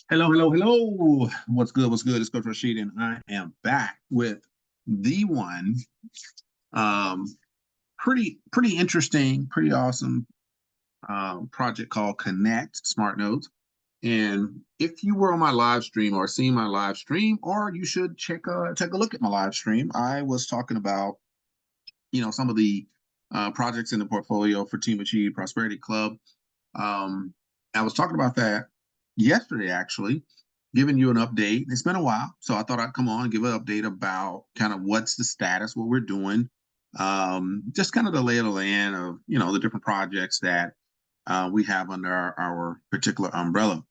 Hello, hello, hello. What's good? What's good? It's Coach Rashid, and I am back with the one. Um, pretty interesting, pretty awesome project called Connect Smart Nodes. And if you were on my live stream or seen my live stream, or you should take a look at my live stream, I was talking about some of the projects in the portfolio for Team Achieve Prosperity Club. I was talking about that yesterday, actually, giving you an update. It's been a while, so I thought I'd come on and give an update about kind of what's the status, what we're doing, just kind of the lay of the land of the different projects that we have under our particular umbrella.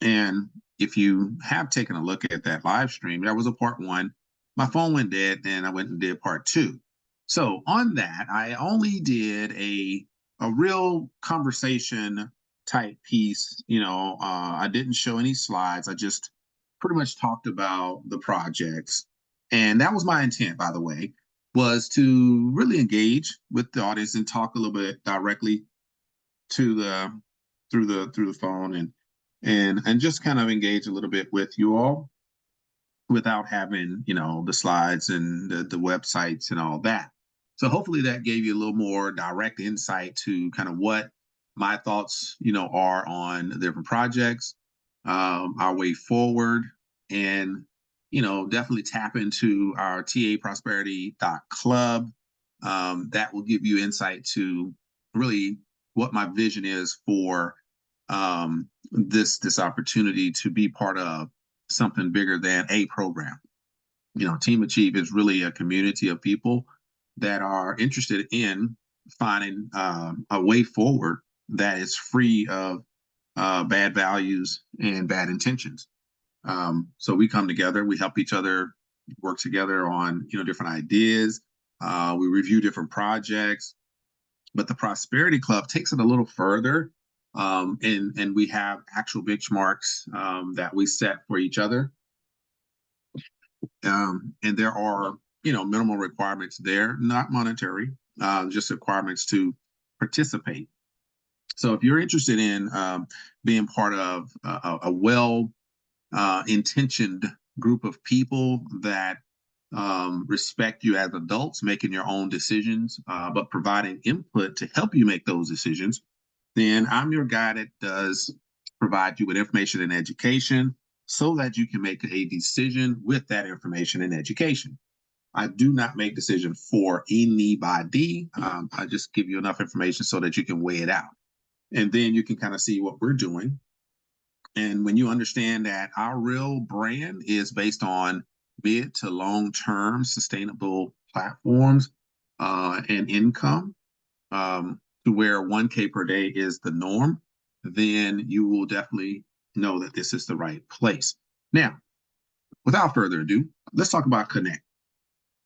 And if you have taken a look at that live stream, that was a part one. My phone went dead, and I went and did part two. So on that, I only did a real conversation type piece. I didn't show any slides. I just pretty much talked about the projects, and that was my intent, by the way, was to really engage with the audience and talk a little bit directly to the through the phone and just kind of engage a little bit with you all without having the slides and the websites and all that. So hopefully that gave you a little more direct insight to kind of what my thoughts are on the different projects, our way forward, and definitely tap into our taprosperity.club. That will give you insight to really what my vision is for this opportunity to be part of something bigger than a program. Team Achieve is really a community of people that are interested in finding a way forward that is free of bad values and bad intentions. So we come together, we help each other work together on different ideas. We review different projects, but the Prosperity Club takes it a little further. And we have actual benchmarks that we set for each other. And there are, minimal requirements there, not monetary, just requirements to participate. So if you're interested in being part of a well-intentioned group of people that respect you as adults, making your own decisions, but providing input to help you make those decisions, then I'm your guy that does provide you with information and education so that you can make a decision with that information and education. I do not make decisions for anybody. I just give you enough information so that you can weigh it out. And then you can kind of see what we're doing. And when you understand that our real brand is based on mid to long-term sustainable platforms and income, to where 1K per day is the norm, then you will definitely know that this is the right place. Now, without further ado, let's talk about Connect.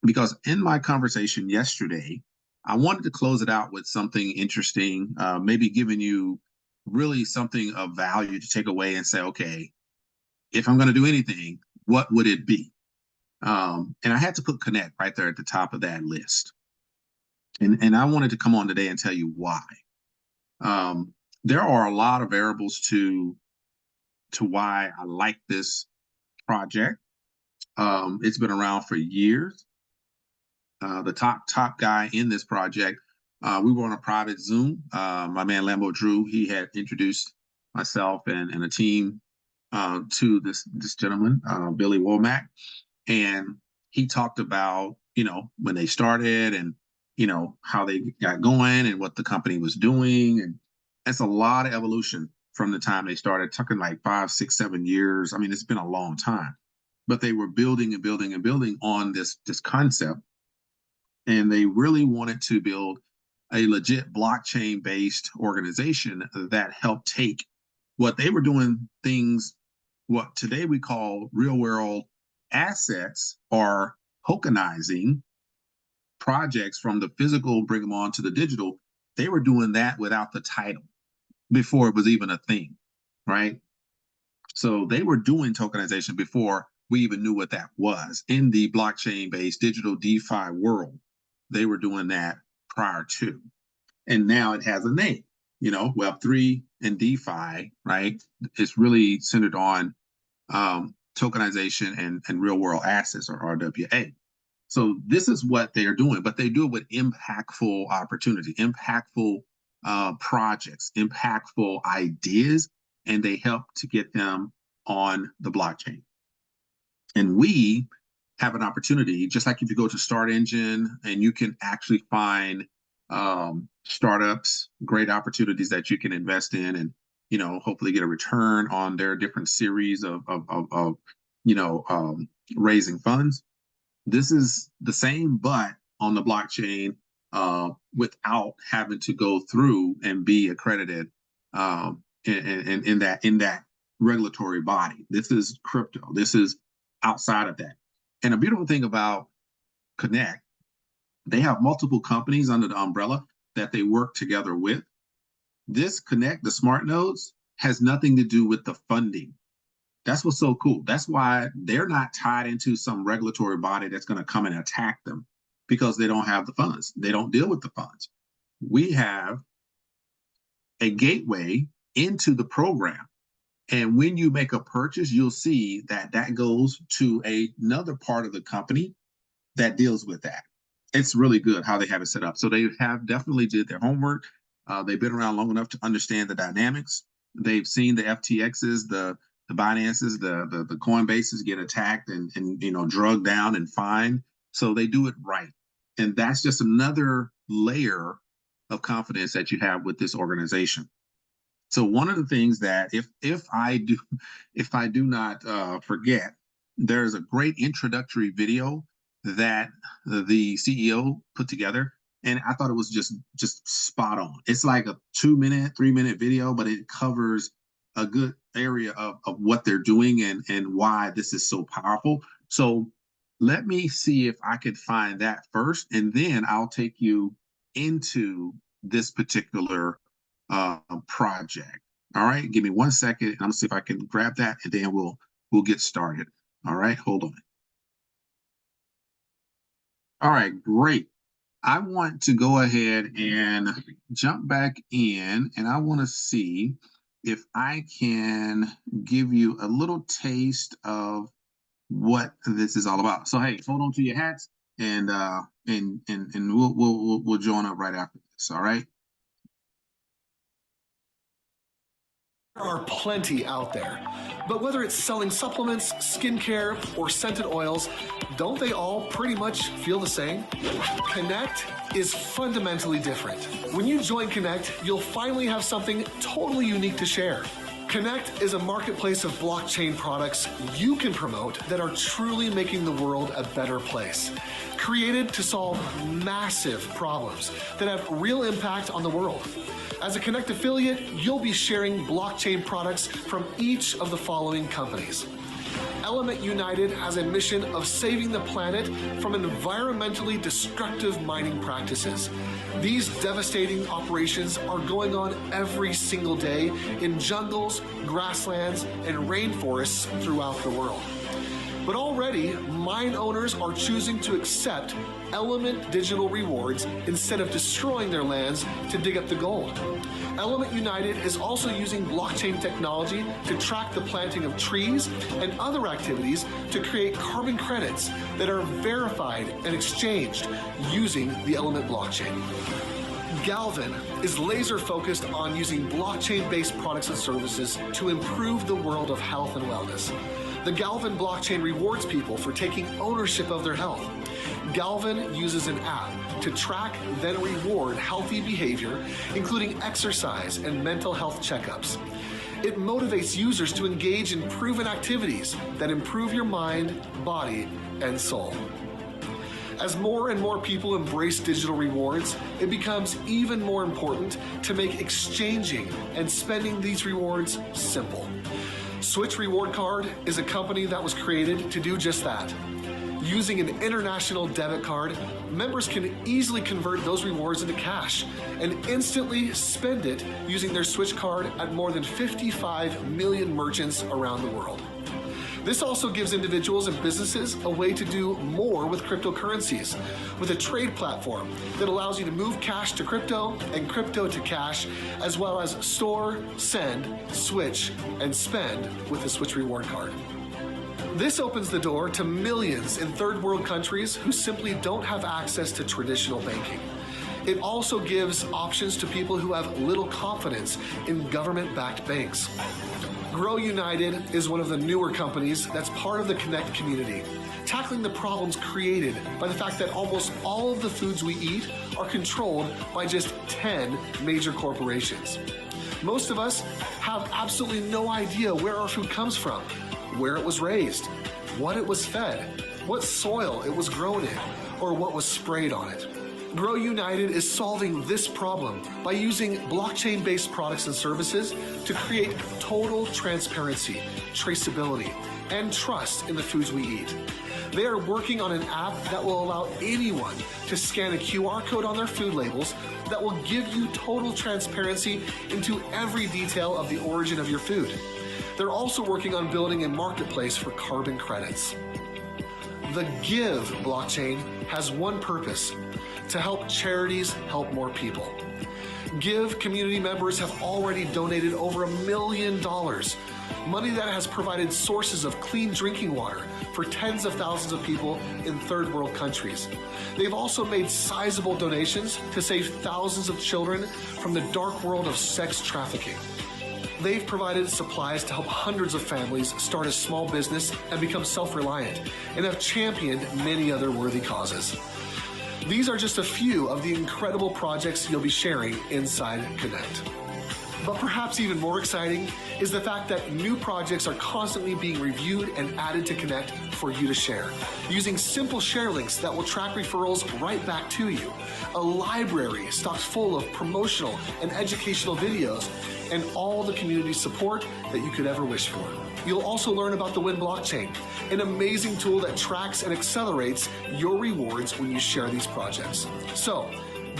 Because in my conversation yesterday, I wanted to close it out with something interesting, maybe giving you really something of value to take away and say, okay, if I'm going to do anything, what would it be? And I had to put Connect right there at the top of that list. And I wanted to come on today and tell you why. There are a lot of variables to why I like this project. It's been around for years. The top guy in this project, we were on a private Zoom. My man Lambo Drew, he had introduced myself and a team to this gentleman, Billy Womack, and he talked about when they started and how they got going and what the company was doing, and that's a lot of evolution from the time they started. Talking like 5, 6, 7 years. I mean, it's been a long time, but they were building and building and building on this concept, and they really wanted to build a legit blockchain based organization that helped take what they were doing, things what today we call real world assets, or tokenizing projects from the physical, bring them on to the digital. They were doing that without the title before it was even a thing, right? So they were doing tokenization before we even knew what that was. In the blockchain-based digital DeFi world, they were doing that prior to. And now it has a name. Web3 and DeFi, right? It's really centered on tokenization and real world assets, or RWA. So this is what they are doing, but they do it with impactful opportunity, impactful projects, impactful ideas, and they help to get them on the blockchain. And we have an opportunity, just like if you go to Start Engine and you can actually find startups, great opportunities that you can invest in, and hopefully get a return on their different series of raising funds. This is the same, but on the blockchain, without having to go through and be accredited in that regulatory body. This is crypto. This is outside of that. And a beautiful thing about Connect, they have multiple companies under the umbrella that they work together with. This Connect, the smart nodes, has nothing to do with the funding. That's what's so cool. That's why they're not tied into some regulatory body that's going to come and attack them, because they don't have the funds. They don't deal with the funds. We have a gateway into the program. And when you make a purchase, you'll see that that goes to another part of the company that deals with that. It's really good how they have it set up. So they have definitely did their homework. They've been around long enough to understand the dynamics. They've seen the FTXs, the Binances, the Coinbases get attacked and drugged down and fined. So they do it right. And that's just another layer of confidence that you have with this organization. So one of the things that if I do not forget, there's a great introductory video that the CEO put together, and I thought it was just spot on. It's like a 2-minute, 3-minute video, but it covers a good area of what they're doing and why this is so powerful. So let me see if I could find that first, and then I'll take you into this particular project. All right, give me 1 second. I'm gonna see if I can grab that, and then we'll get started. All right, hold on. All right, great. I want to go ahead and jump back in, and I want to see if I can give you a little taste of what this is all about. So hey, hold on to your hats, and we'll join up right after this. All right. There are plenty out there, but whether it's selling supplements, skincare, or scented oils, don't they all pretty much feel the same? Connect is fundamentally different. When you join Connect, you'll finally have something totally unique to share. Connect is a marketplace of blockchain products you can promote that are truly making the world a better place. Created to solve massive problems that have real impact on the world. As a Connect affiliate, you'll be sharing blockchain products from each of the following companies. Element United has a mission of saving the planet from environmentally destructive mining practices. These devastating operations are going on every single day in jungles, grasslands, and rainforests throughout the world. But already, mine owners are choosing to accept Element digital rewards instead of destroying their lands to dig up the gold. Element United is also using blockchain technology to track the planting of trees and other activities to create carbon credits that are verified and exchanged using the Element blockchain. Galvin is laser focused on using blockchain-based products and services to improve the world of health and wellness. The Galvin blockchain rewards people for taking ownership of their health. Galvin uses an app to track, then reward healthy behavior, including exercise and mental health checkups. It motivates users to engage in proven activities that improve your mind, body, and soul. As more and more people embrace digital rewards, it becomes even more important to make exchanging and spending these rewards simple. Switch Reward Card is a company that was created to do just that. Using an international debit card, members can easily convert those rewards into cash and instantly spend it using their Switch card at more than 55 million merchants around the world. This also gives individuals and businesses a way to do more with cryptocurrencies, with a trade platform that allows you to move cash to crypto and crypto to cash, as well as store, send, switch, and spend with the Switch Reward Card. This opens the door to millions in third world countries who simply don't have access to traditional banking. It also gives options to people who have little confidence in government-backed banks. Grow United is one of the newer companies that's part of the Connect community, tackling the problems created by the fact that almost all of the foods we eat are controlled by just 10 major corporations. Most of us have absolutely no idea where our food comes from, where it was raised, what it was fed, what soil it was grown in, or what was sprayed on it. Grow United is solving this problem by using blockchain-based products and services to create total transparency, traceability, and trust in the foods we eat. They are working on an app that will allow anyone to scan a QR code on their food labels that will give you total transparency into every detail of the origin of your food. They're also working on building a marketplace for carbon credits. The Give blockchain has one purpose: to help charities help more people. Give community members have already donated over $1 million, money that has provided sources of clean drinking water for tens of thousands of people in third world countries. They've also made sizable donations to save thousands of children from the dark world of sex trafficking. They've provided supplies to help hundreds of families start a small business and become self-reliant, and have championed many other worthy causes. These are just a few of the incredible projects you'll be sharing inside Connect. But perhaps even more exciting is the fact that new projects are constantly being reviewed and added to Connect for you to share, using simple share links that will track referrals right back to you, a library stocked full of promotional and educational videos, and all the community support that you could ever wish for. You'll also learn about the Win blockchain, an amazing tool that tracks and accelerates your rewards when you share these projects. So,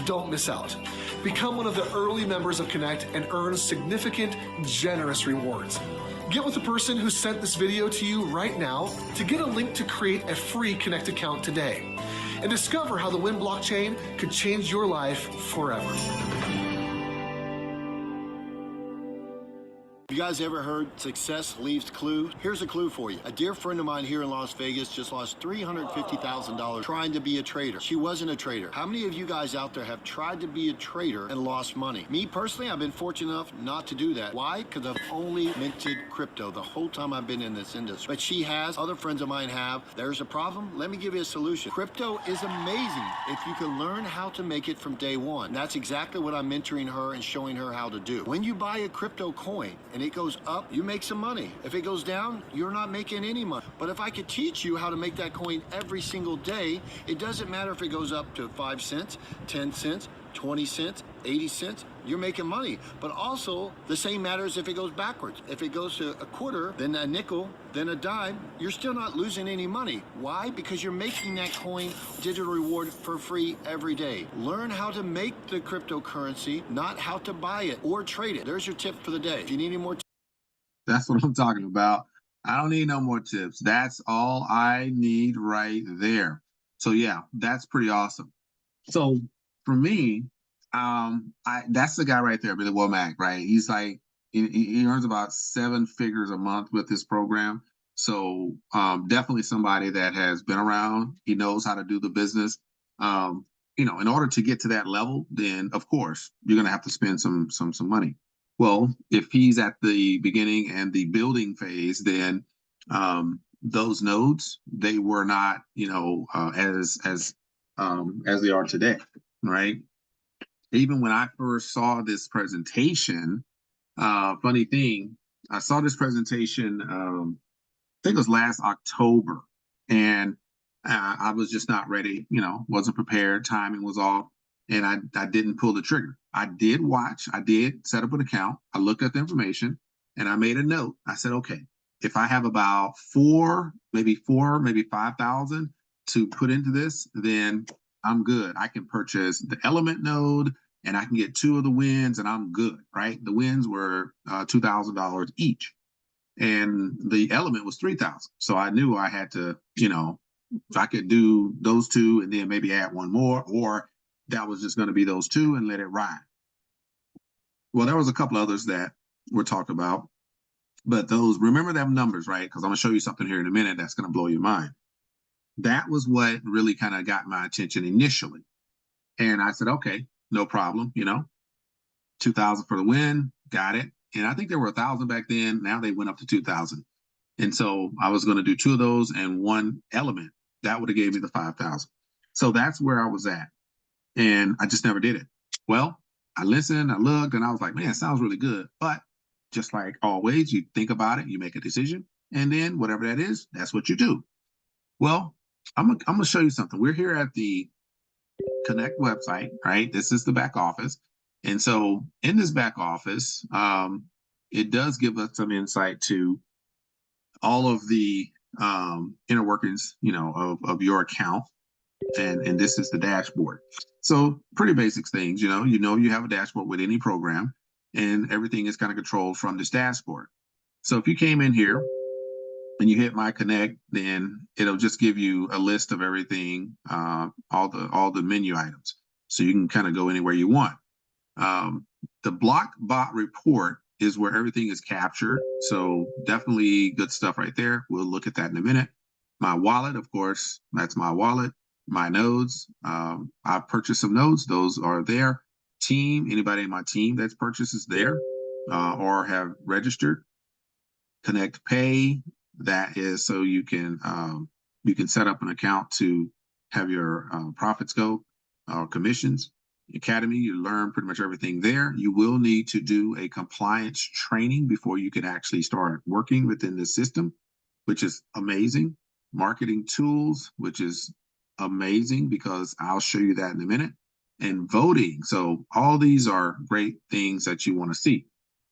don't miss out. Become one of the early members of Connect and earn significant, generous rewards. Get with the person who sent this video to you right now to get a link to create a free Connect account today, and discover how the Win blockchain could change your life forever. You guys ever heard success leaves clue? Here's a clue for you. A dear friend of mine here in Las Vegas just lost $350,000 trying to be a trader. She wasn't a trader. How many of you guys out there have tried to be a trader and lost money? Me personally, I've been fortunate enough not to do that. Why? Because I've only minted crypto the whole time I've been in this industry. But she has, other friends of mine have. There's a problem? Let me give you a solution. Crypto is amazing if you can learn how to make it from day one. That's exactly what I'm mentoring her and showing her how to do. When you buy a crypto coin and it goes up, you make some money. If it goes down, you're not making any money. But if I could teach you how to make that coin every single day, it doesn't matter if it goes up to 5 cents, 10 cents, 20 cents, 80 cents, you're making money. But also, the same matters if it goes backwards. If it goes to a quarter, then a nickel, then a dime, you're still not losing any money. Why? Because you're making that coin digital reward for free every day. Learn how to make the cryptocurrency, not how to buy it or trade it. There's your tip for the day. If you need any more That's what I'm talking about. I don't need no more tips. That's all I need right there. So yeah, that's pretty awesome. So for me, that's the guy right there, Billy Womack, right? He's like, he earns about 7 figures a month with this program. So definitely somebody that has been around. He knows how to do the business. In order to get to that level, then of course you're gonna have to spend some money. Well, if he's at the beginning and the building phase, then those nodes, they were not, as they are today, right? Even when I first saw this presentation, funny thing, I saw this presentation, I think it was last October, and I was just not ready, wasn't prepared, timing was off, and I didn't pull the trigger. I did watch, I did set up an account, I looked at the information, and I made a note. I said, okay, if I have about maybe 5,000 to put into this, then I'm good. I can purchase the element node and I can get 2 of the wins and I'm good, right? The wins were $2,000 each. and the element was 3,000. So I knew I had to, if I could do those two and then maybe add one more, or that was just going to be those two and let it ride. Well, there was a couple others that were talked about, but those, remember them numbers, right? Because I'm going to show you something here in a minute that's going to blow your mind. That was what really kind of got my attention initially. And I said, okay, no problem, 2,000 for the win, got it. And I think there were 1,000 back then. Now they went up to 2,000. And so I was going to do two of those and one element. That would have gave me the 5,000. So that's where I was at. And I just never did it. Well, I listened, I looked, and I was like, man, it sounds really good. But just like always, you think about it, you make a decision, and then whatever that is, that's what you do. Well, I'm going to show you something. We're here at the Connect website, right? This is the back office. And so in this back office, it does give us some insight to all of the inner workings, of your account. And this is the dashboard. So pretty basic things, you have a dashboard with any program, and everything is kind of controlled from this dashboard. So if you came in here and you hit My Connect, then it'll just give you a list of everything, all the menu items. So you can kind of go anywhere you want. The block bot report is where everything is captured. So definitely good stuff right there. We'll look at that in a minute. My wallet, of course, that's my wallet. My nodes, I purchased some nodes. Those are there. Team, anybody in my team that's purchased is there or have registered. Connect Pay, that is so you can set up an account to have your profits go, or commissions. Academy, you learn pretty much everything there. You will need to do a compliance training before you can actually start working within the system, which is amazing. Marketing tools, which is amazing because I'll show you that in a minute. And voting. So all these are great things that you want to see.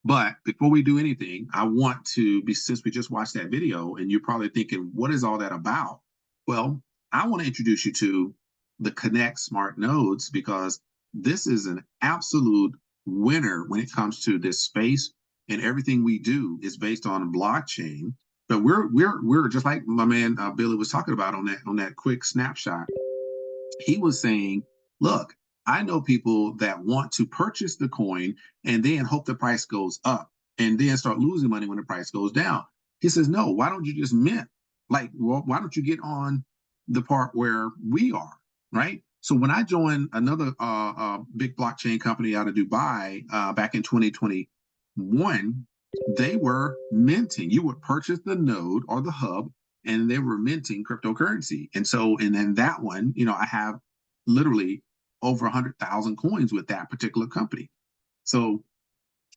But before we do anything, I want to be, since we just watched that video and you're probably thinking, what is all that about? Well, I want to introduce you to the Connect Smart Nodes because this is an absolute winner when it comes to this space, and everything we do is based on blockchain. But we're just like my man Billy was talking about on that quick snapshot. He was saying, look, I know people that want to purchase the coin and then hope the price goes up and then start losing money when the price goes down. He says, no, why don't you just mint? Like, well, why don't you get on the part where we are, right? So when I joined another big blockchain company out of Dubai back in 2021, they were minting. You would purchase the node or the hub, and they were minting cryptocurrency. And so, and then that one, I have literally over 100,000 coins with that particular company. So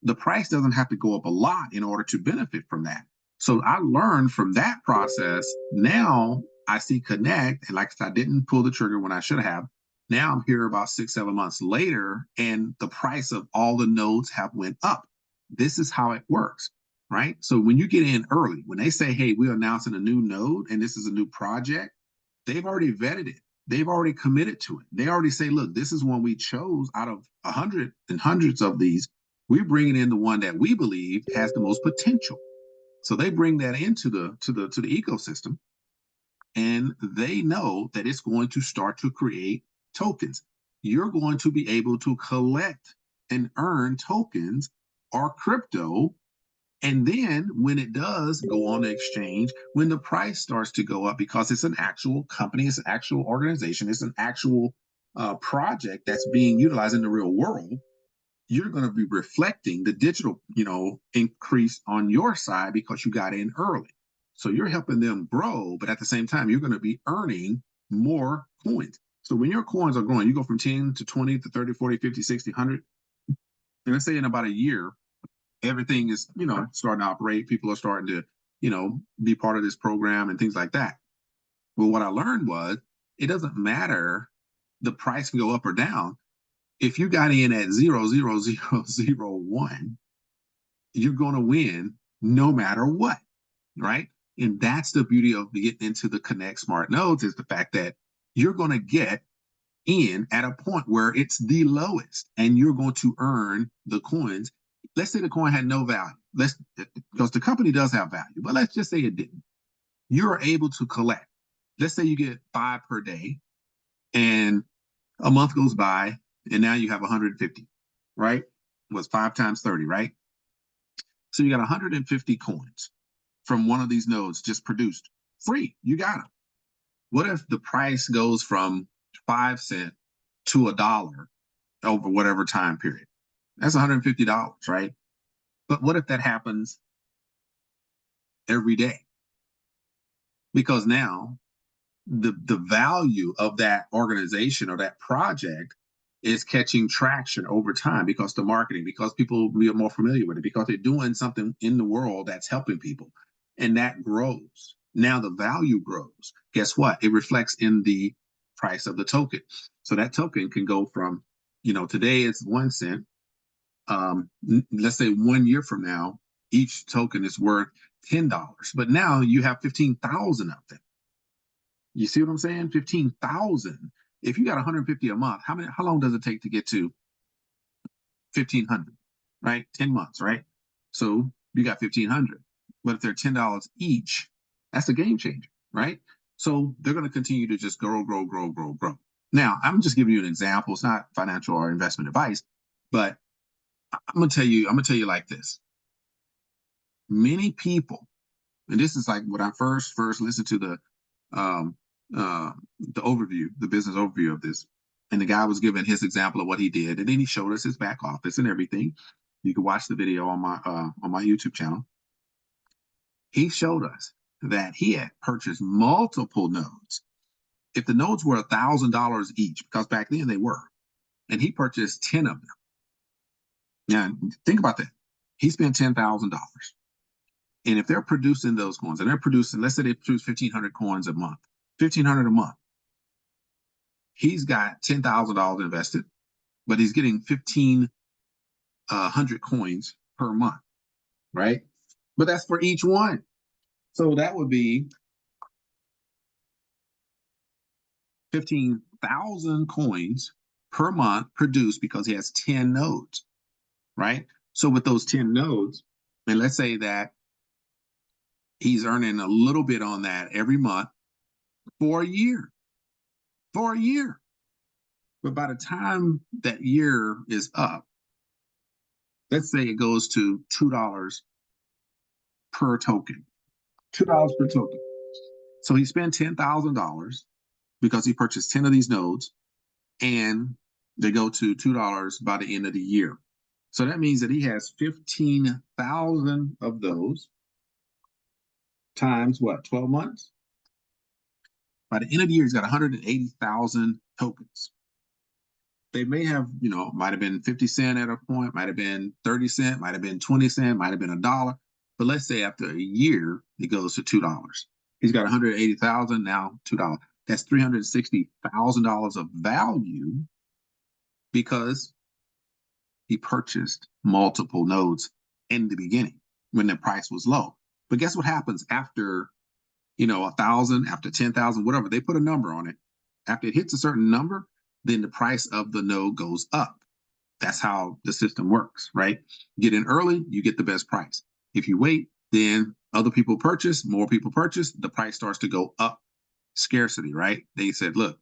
the price doesn't have to go up a lot in order to benefit from that. So I learned from that process. Now I see Connect, and like I didn't pull the trigger when I should have. Now I'm here about 6-7 months later, and the price of all the nodes have went up. This is how it works, right? So when you get in early, when they say, hey, we're announcing a new node and this is a new project, they've already vetted it. They've already committed to it. They already say, look, this is one we chose out of 100 and hundreds of these. We're bringing in the one that we believe has the most potential. So they bring that into the ecosystem, and they know that it's going to start to create tokens. You're going to be able to collect and earn tokens or crypto. And then when it does go on the exchange, when the price starts to go up, because it's an actual company, it's an actual organization, it's an actual project that's being utilized in the real world, you're going to be reflecting the digital, increase on your side because you got in early. So you're helping them grow, but at the same time, you're going to be earning more coins. So when your coins are growing, you go from 10 to 20 to 30, 40, 50, 60, 100. And let's say in about a year, everything is, starting to operate. People are starting to, be part of this program and things like that. Well, what I learned was it doesn't matter. The price can go up or down. If you got in at 0.00001, you're going to win no matter what, right? And that's the beauty of getting into the Connect Smart Nodes, is the fact that you're going to get in at a point where it's the lowest, and you're going to earn the coins let's say the coin had no value. Because the company does have value, but let's just say it didn't. You're able to collect. Let's say you get 5 per day, and a month goes by, and now you have 150, right? Was 5 times 30, right? So you got 150 coins from one of these nodes just produced free. You got them. What if the price goes from 5 cents to $1 over whatever time period? That's $150, right? But what if that happens every day? Because now the value of that organization or that project is catching traction over time because the marketing, because people are more familiar with it, because they're doing something in the world that's helping people, and that grows. Now the value grows. Guess what? It reflects in the price of the token. So that token can go from, today it's 1 cent. Let's say 1 year from now, each token is worth $10, but now you have 15,000 of them. You see what I'm saying? 15,000. If you got 150 a month, how long does it take to get to 1,500? Right? 10 months, right? So you got 1,500. But if they're $10 each, that's a game changer, right? So they're going to continue to just grow. Now, I'm just giving you an example. It's not financial or investment advice, but I'm gonna tell you like this. Many people, and this is like when I first listened to the overview, the business overview of this, and the guy was giving his example of what he did, and then he showed us his back office and everything. You can watch the video on my YouTube channel. He showed us that he had purchased multiple nodes. If the nodes were $1,000 each, because back then they were, and he purchased 10 of them. Now think about that. He spent $10,000. And if they're producing those coins, and they're producing, let's say they produce 1,500 coins a month, 1,500 a month. He's got $10,000 invested, but he's getting 1,500 coins per month, right? But that's for each one. So that would be 15,000 coins per month produced because he has 10 nodes, right? So with those 10 nodes, and let's say that he's earning a little bit on that every month for a year. But by the time that year is up, let's say it goes to $2 per token. $2 per token. So he spent $10,000 because he purchased 10 of these nodes, and they go to $2 by the end of the year. So that means that he has 15,000 of those times what, 12 months? By the end of the year, he's got 180,000 tokens. They may have, might have been 50 cents at a point, might have been 30 cents, might have been 20 cents, might have been $1. But let's say after a year, it goes to $2. He's got 180,000, now $2. That's $360,000 of value because he purchased multiple nodes in the beginning when the price was low. But guess what happens after, 1,000, after 10,000, whatever, they put a number on it. After it hits a certain number, then the price of the node goes up. That's how the system works, right? Get in early, you get the best price. If you wait, then other people purchase, more people purchase, the price starts to go up. Scarcity, right? They said, look,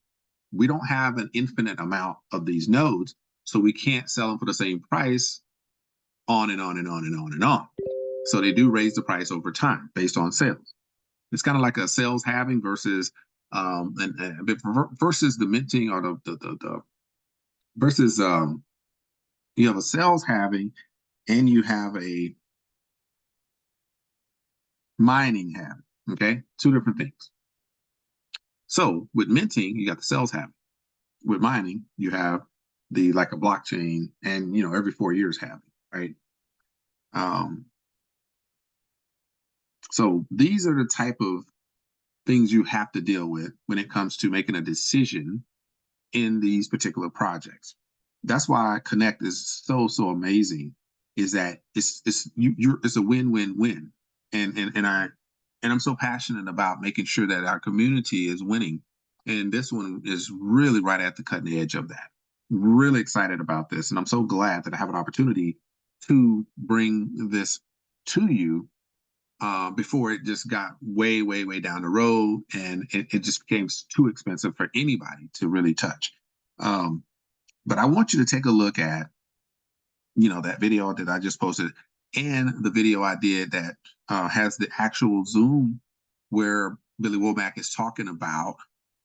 we don't have an infinite amount of these nodes, so we can't sell them for the same price on and on and on and on and on. So they do raise the price over time based on sales. It's kind of like a sales halving versus versus the minting or the versus you have a sales halving and you have a mining halving. Okay, two different things. So with minting, you got the sales halving. With mining, you have the like a blockchain, and every 4 years halving, right? So these are the type of things you have to deal with when it comes to making a decision in these particular projects. That's why Connect is so amazing. Is that it's a win-win-win, and I'm so passionate about making sure that our community is winning, and this one is really right at the cutting edge of that. Really excited about this, and I'm so glad that I have an opportunity to bring this to you before it just got way, way, way down the road, and it just became too expensive for anybody to really touch. Um, but I want you to take a look at, that video that I just posted, and the video I did that has the actual Zoom where Billy Womack is talking about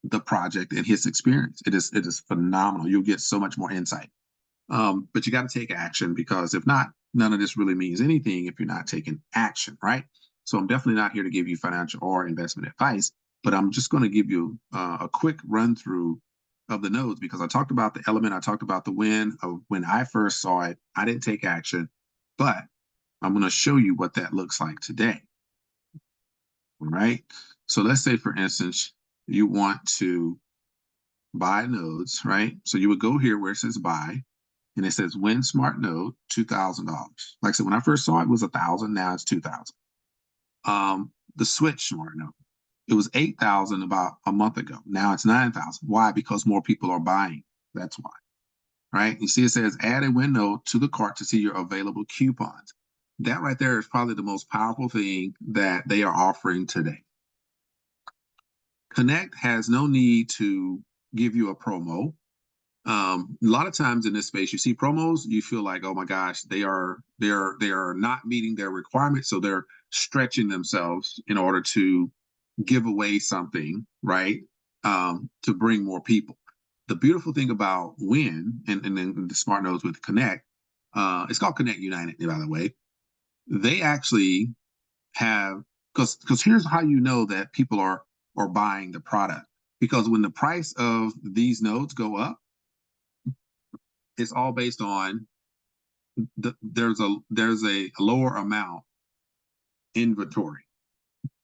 the project and his experience. It is phenomenal. You'll get so much more insight. But you got to take action, because if not, none of this really means anything if you're not taking action, right? So I'm definitely not here to give you financial or investment advice, but I'm just going to give you a quick run through of the nodes, because I talked about the element, I talked about the win of when I first saw it. I didn't take action, but I'm going to show you what that looks like today. All right. So let's say, for instance, you want to buy nodes, right? So you would go here where it says buy, and it says Win Smart Node, $2,000. Like I said, when I first saw it, it was 1,000. Now it's 2,000. The Switch Smart Node, it was 8,000 about a month ago. Now it's 9,000. Why? Because more people are buying. That's why. Right? You see, it says add a Win node to the cart to see your available coupons. That right there is probably the most powerful thing that they are offering today. Connect has no need to give you a promo. A lot of times in this space, you see promos, you feel like, oh my gosh, they are not meeting their requirements, so they're stretching themselves in order to give away something, right? To bring more people. The beautiful thing about Win and then the smart nodes with Connect, it's called Connect United, by the way. They actually have, because here's how you know that people are buying the product, because when the price of these nodes go up, it's all based on there's a lower amount inventory.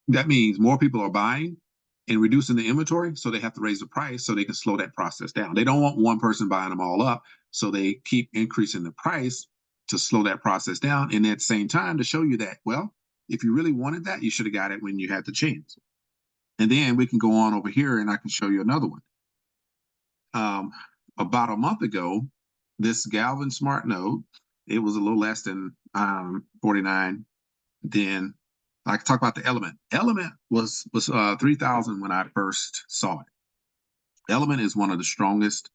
That means more people are buying and reducing the inventory, so they have to raise the price so they can slow that process down. They don't want one person buying them all up, so they keep increasing the price to slow that process down. And at the same time, to show you that, well, if you really wanted that, you should have got it when you had the chance. And then we can go on over here and I can show you another one. About a month ago, this Galvin Smart Node, it was a little less than 49. Then I can talk about the Element. Element was 3,000 when I first saw it. Element is one of the strongest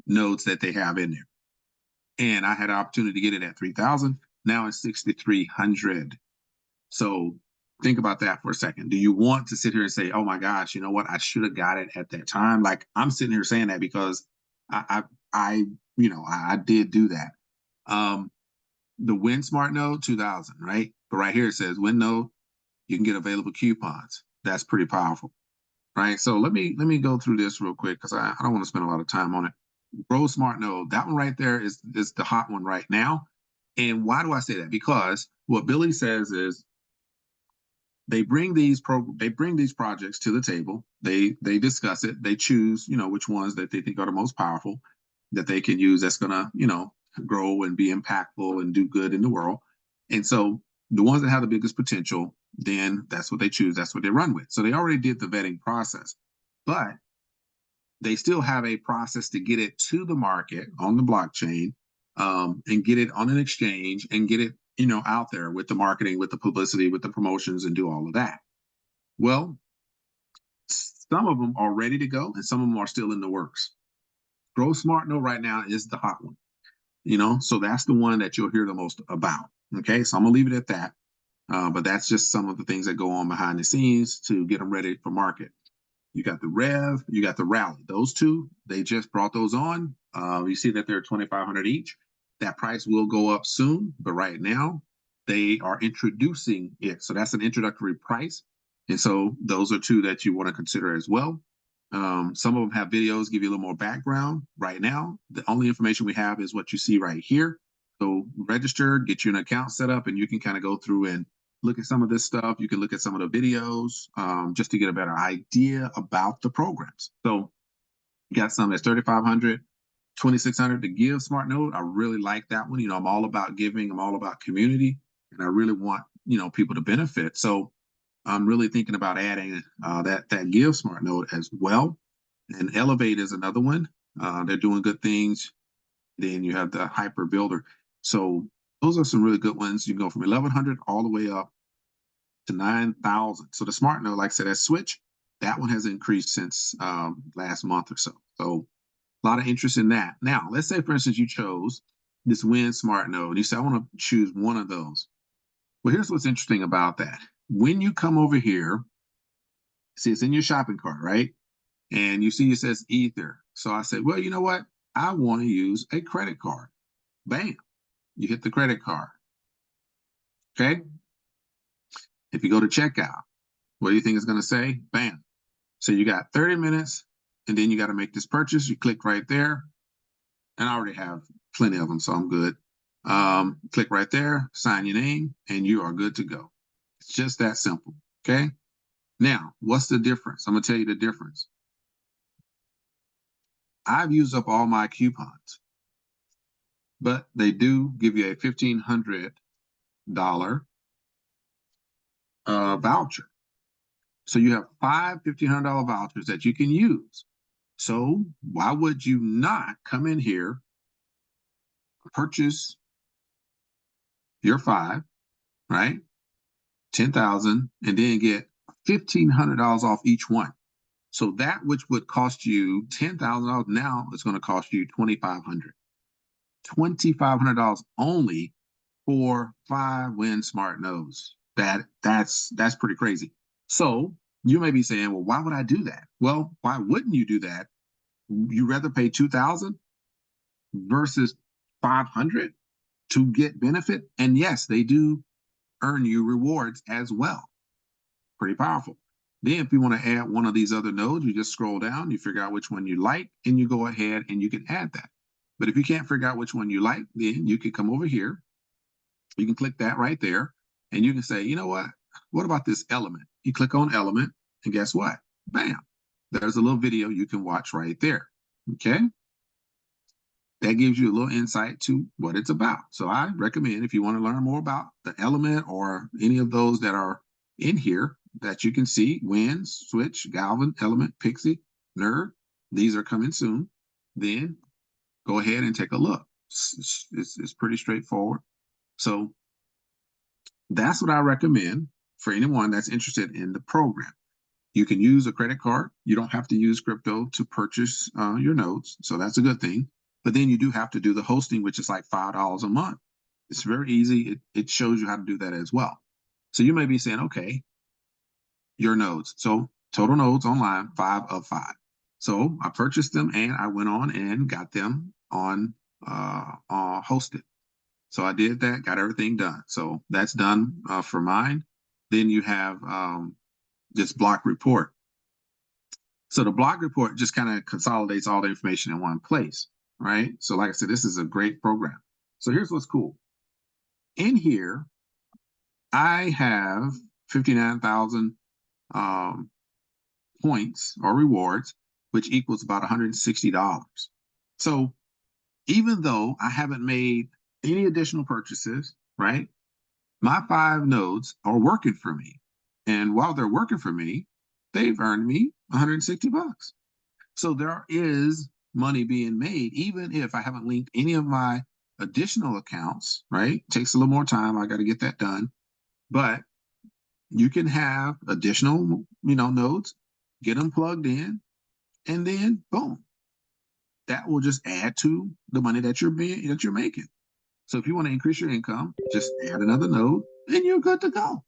nodes that they have in there. And I had an opportunity to get it at 3,000. Now it's 6,300. So think about that for a second. Do you want to sit here and say, oh my gosh, you know what? I should have got it at that time. Like, I'm sitting here saying that because I did do that. The Win Smart Node, 2,000, right? But right here it says Win Node, you can get available coupons. That's pretty powerful, right? So let me go through this real quick, because I don't want to spend a lot of time on it. Grow Smart Node, that one right there is the hot one right now. And why do I say that? Because what Billy says is they bring these projects to the table. They discuss it. They choose, which ones that they think are the most powerful that they can use. That's gonna, grow and be impactful and do good in the world. And so the ones that have the biggest potential, then that's what they choose. That's what they run with. So they already did the vetting process, but they still have a process to get it to the market on the blockchain, and get it on an exchange and get it, out there with the marketing, with the publicity, with the promotions, and do all of that. Well, some of them are ready to go and some of them are still in the works. Grow Smart Node right now is the hot one, so that's the one that you'll hear the most about. Okay, so I'm gonna leave it at that. But that's just some of the things that go on behind the scenes to get them ready for market. You got the Rev, you got the Rally. Those two, they just brought those on. You see that they're 2,500 each. That price will go up soon, but right now they are introducing it. So that's an introductory price. And so those are two that you want to consider as well. Some of them have videos, give you a little more background. Right now, the only information we have is what you see right here. So register, get you an account set up, and you can kind of go through and look at some of this stuff. You can look at some of the videos just to get a better idea about the programs. So you got some that's 3,500, 2,600 to give Smart Node. I really like that one. I'm all about giving. I'm all about community, and I really want, people to benefit. So I'm really thinking about adding that Give Smart Node as well. And Elevate is another one. They're doing good things. Then you have the Hyper Builder. So those are some really good ones. You can go from 1,100 all the way up to 9,000. So the smart node, like I said, that switch, that one has increased since last month or so. So a lot of interest in that. Now, let's say, for instance, you chose this Win Smart node. You say, I want to choose one of those. Well, here's what's interesting about that. When you come over here, see, it's in your shopping cart, right? And you see it says Ether. So I said, well, you know what? I want to use a credit card. Bam, you hit the credit card. Okay. If you go to checkout, what do you think it's going to say? Bam. So you got 30 minutes and then you got to make this purchase. You click right there. And I already have plenty of them, so I'm good. Click right there, sign your name, and you are good to go. It's just that simple. Okay. Now, what's the difference? I'm going to tell you the difference. I've used up all my coupons, but they do give you a $1,500 voucher. So you have five $1,500 vouchers that you can use. So why would you not come in here, purchase your five, right? 10,000, and then get $1,500 off each one. So that which would cost you $10,000 now is going to cost you $2,500. $2,500 only for 5 Win Smart nodes. That's pretty crazy. So you may be saying, well, why would I do that? Well, why wouldn't you do that? You rather pay 2,000 versus 500 to get benefit? And yes, they do earn you rewards as well. Pretty powerful. Then if you want to add one of these other nodes, you just scroll down, you figure out which one you like, and you go ahead and you can add that. But if you can't figure out which one you like, then you can come over here. You can click that right there, and you can say, you know what about this element? You click on element, and guess what? Bam, there's a little video you can watch right there. Okay. That gives you a little insight to what it's about. So I recommend, if you want to learn more about the element or any of those that are in here that you can see, Win, Switch, Galvin, Element, Pixie, Nerd, these are coming soon, then go ahead and take a look. It's pretty straightforward. So that's what I recommend for anyone that's interested in the program. You can use a credit card. You don't have to use crypto to purchase your nodes. So that's a good thing. But then you do have to do the hosting, which is like $5 a month. It's very easy. It shows you how to do that as well. So you may be saying, okay, your nodes. So total nodes online, 5 of 5. So I purchased them and I went on and got them on hosted. So I did that, got everything done. So that's done for mine. Then you have this block report. So the block report just kind of consolidates all the information in one place, right? So like I said, this is a great program. So here's what's cool. In here, I have 59,000 points or rewards, which equals about $160. So even though I haven't made any additional purchases, right? My 5 nodes are working for me. And while they're working for me, they've earned me $160. So there is money being made, even if I haven't linked any of my additional accounts, right? Takes a little more time. I got to get that done. But you can have additional, nodes, get them plugged in, and then boom, that will just add to the money that you're making. So if you want to increase your income, just add another node and you're good to go.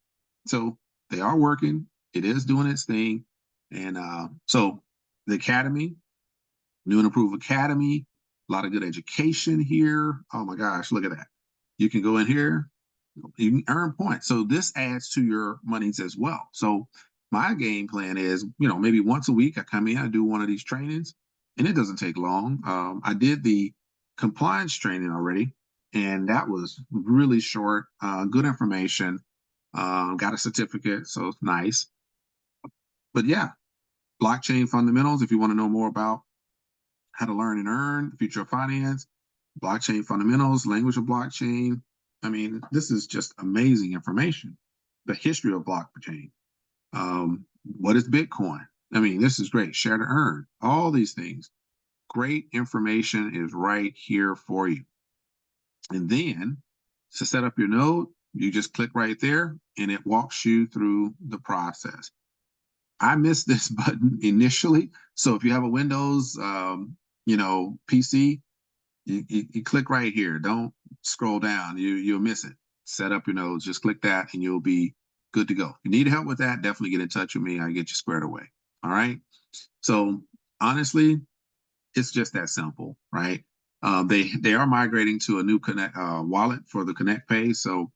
So they are working. It is doing its thing. And so the Academy, new and improved Academy, a lot of good education here. Oh my gosh, look at that. You can go in here, you can earn points. So this adds to your monies as well. So my game plan is, maybe once a week I come in, I do one of these trainings, and it doesn't take long. I did the compliance training already, and that was really short, good information, got a certificate, so it's nice. But yeah, blockchain fundamentals, if you want to know more about how to learn and earn, the future of finance, blockchain fundamentals, language of blockchain. I mean, this is just amazing information. The history of blockchain. What is Bitcoin? I mean, this is great. Share to earn, all these things. Great information is right here for you. And then to set up your node, you just click right there and it walks you through the process. I missed this button initially. So if you have a Windows, PC, you click right here. Don't scroll down. You'll miss it. Set up your nodes. Just click that and you'll be good to go. If you need help with that, definitely get in touch with me. I get you squared away. All right. So honestly, it's just that simple, right? They are migrating to a new Connect wallet for the Connect Pay. So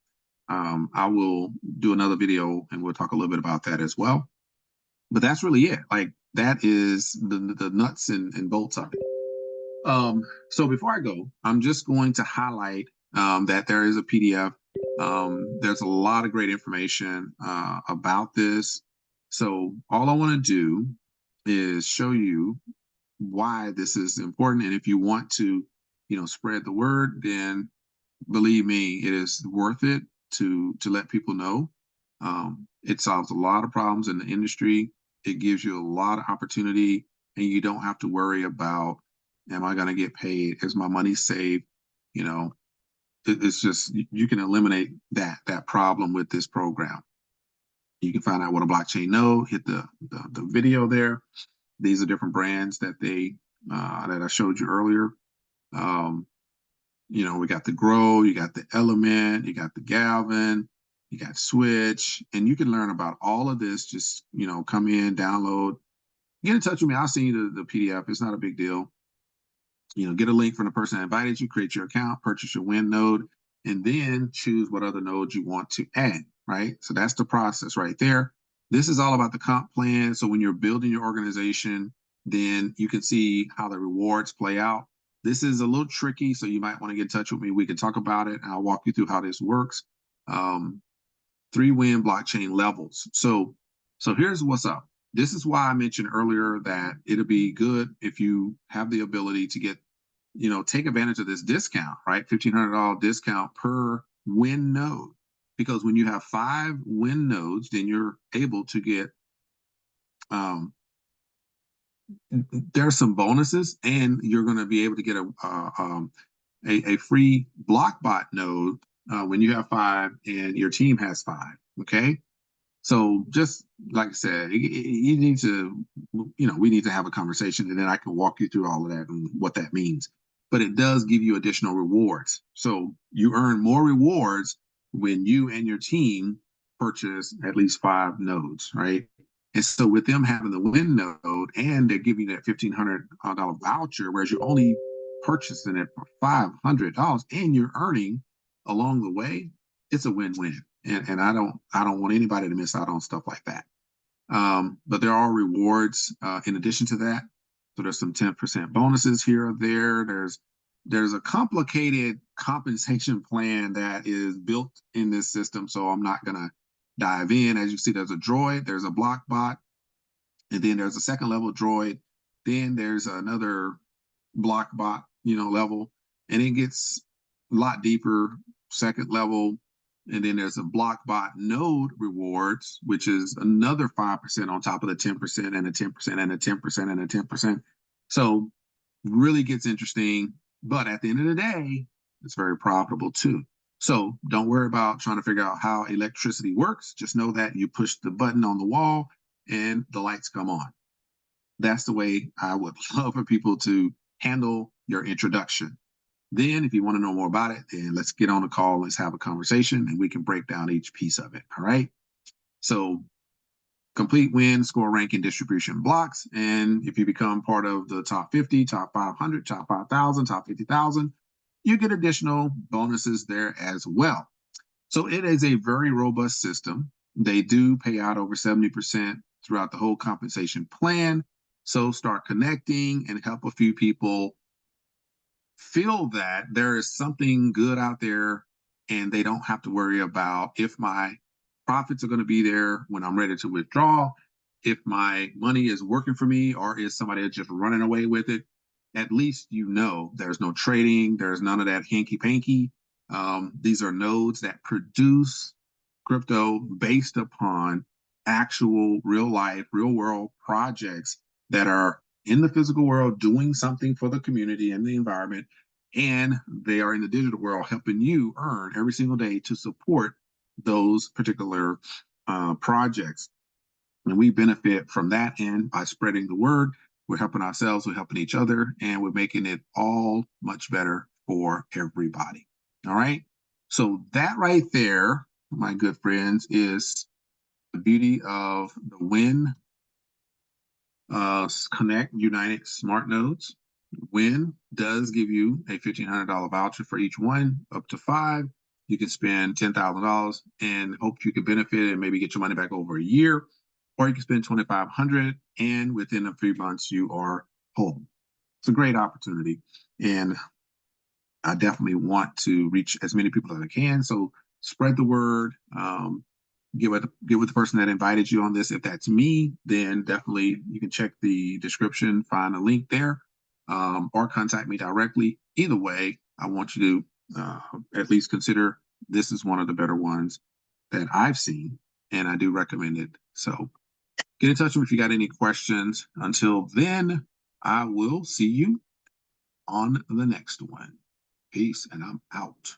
I will do another video and we'll talk a little bit about that as well. But that's really it. Like that is the nuts and bolts of it. So before I go, I'm just going to highlight that there is a PDF. There's a lot of great information about this. So all I want to do is show you why this is important. And if you want to, spread the word, then believe me, it is worth it to let people know. It solves a lot of problems in the industry. It gives you a lot of opportunity, and you don't have to worry about, am I going to get paid? Is my money saved? It's just you can eliminate that problem with this program. You can find out what a blockchain node. Hit the video there. These are different brands that that I showed you earlier. We got the Grow, you got the Element, you got the Galvin, you got Switch, and you can learn about all of this. Just come in, download, get in touch with me. I'll send you the PDF. It's not a big deal. Get a link from the person that invited you, create your account, purchase your Win node, and then choose what other nodes you want to add, right? So that's the process right there. This is all about the comp plan. So when you're building your organization, then you can see how the rewards play out. This is a little tricky, so you might want to get in touch with me. We can talk about it. I'll walk you through how this works. 3-win blockchain levels. So here's what's up. This is why I mentioned earlier that it'll be good if you have the ability to get, take advantage of this discount, right? $1,500 discount per win node. Because when you have 5 win nodes, then you're able to get, there's some bonuses, and you're going to be able to get a free blockbot node when you have 5 and your team has 5. Okay. So just like I said, you need to, we need to have a conversation, and then I can walk you through all of that and what that means. But it does give you additional rewards. So you earn more rewards when you and your team purchase at least 5 nodes, right? And so with them having the win node, and they're giving you that $1,500 voucher, whereas you're only purchasing it for $500 and you're earning along the way, it's a win-win. And I don't want anybody to miss out on stuff like that. But there are rewards in addition to that. So there's some 10% bonuses here or there. There's a complicated compensation plan that is built in this system. So I'm not gonna dive in. As you see, there's a droid, there's a block bot, and then there's a second level droid. Then there's another block bot, level, and it gets a lot deeper, second level. And then there's a block bot node rewards, which is another 5% on top of the 10% and the 10% and the 10% and the 10%. So really gets interesting. But at the end of the day, it's very profitable too. So don't worry about trying to figure out how electricity works. Just know that you push the button on the wall and the lights come on. That's the way I would love for people to handle your introduction. Then if you want to know more about it, then let's get on a call. Let's have a conversation and we can break down each piece of it. All right. So complete win, score, ranking, distribution blocks. And if you become part of the top 50, top 500, top 5,000, top 50,000, you get additional bonuses there as well. So it is a very robust system. They do pay out over 70% throughout the whole compensation plan. So start connecting and help a few people feel that there is something good out there, and they don't have to worry about if my profits are going to be there when I'm ready to withdraw, if my money is working for me, or is somebody just running away with it. At least there's no trading, there's none of that hanky-panky. These are nodes that produce crypto based upon actual real life, real world projects that are in the physical world doing something for the community and the environment, and they are in the digital world helping you earn every single day to support those particular projects. And we benefit from that end by spreading the word. We're helping ourselves, we're helping each other, and we're making it all much better for everybody. All right. So that right there, my good friends, is the beauty of the Win Connect United Smart Nodes. Win does give you a $1,500 voucher for each one, up to 5. You can spend $10,000 and hope you can benefit and maybe get your money back over a year, or you can spend $2,500 and within a 3 months you are home. It's a great opportunity, and I definitely want to reach as many people as I can. So spread the word. Get with the person that invited you on this. If that's me, then definitely you can check the description, find a link there, or contact me directly. Either way, I want you to at least consider this is one of the better ones that I've seen, and I do recommend it. So get in touch with me if you got any questions. Until then, I will see you on the next one. Peace, and I'm out.